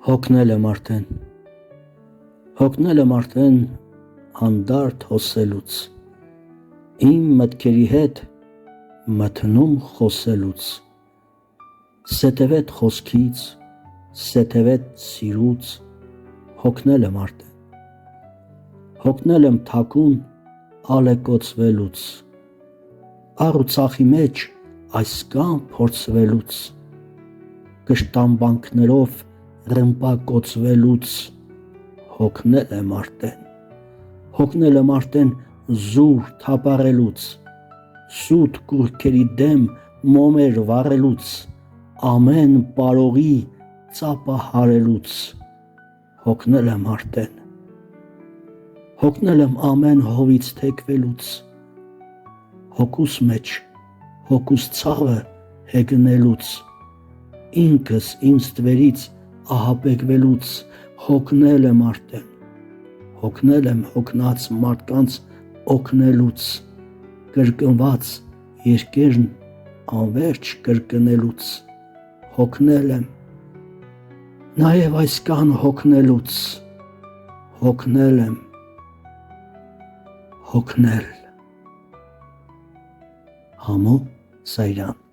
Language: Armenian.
Հոգնել եմ արդեն, հոգնել եմ արդեն հանդարտ հոսելուց, իմ մտքերի հետ մթնում խոսելուց, սեթևետ խոսքից, սեթևետ սիրուց, հոգնել եմ արդեն, հոգնել եմ թաքուն ալեկոծվելուց, աղ ու ծախի մեջ այսքան փորձվելուց, կշտամբանքներով ռմբակոծվելուց, հոգնել եմ արդեն զուր թափառելուց, սուտ կուռքերի դեմ մոմեր վառելուց, ամեն պարողի ծապը հարելուց, հոգնել եմ արդեն, հոգնել եմ ամեն հովից թեքվելուց, հոգուս մեջ հոգուս ցավը հեգնելուց, ինքս ինձ ստվերից ահաբեկվելուց, հոգնել եմ արդեն, հոգնել եմ հոգնած մարդկանց օգնելուց, կրկնված երկերն անվերջ կրկնելուց, հոգնել եմ, նաև այսքան հոգնելուց, հոգնել եմ, հոգնել։ Համո Սարյան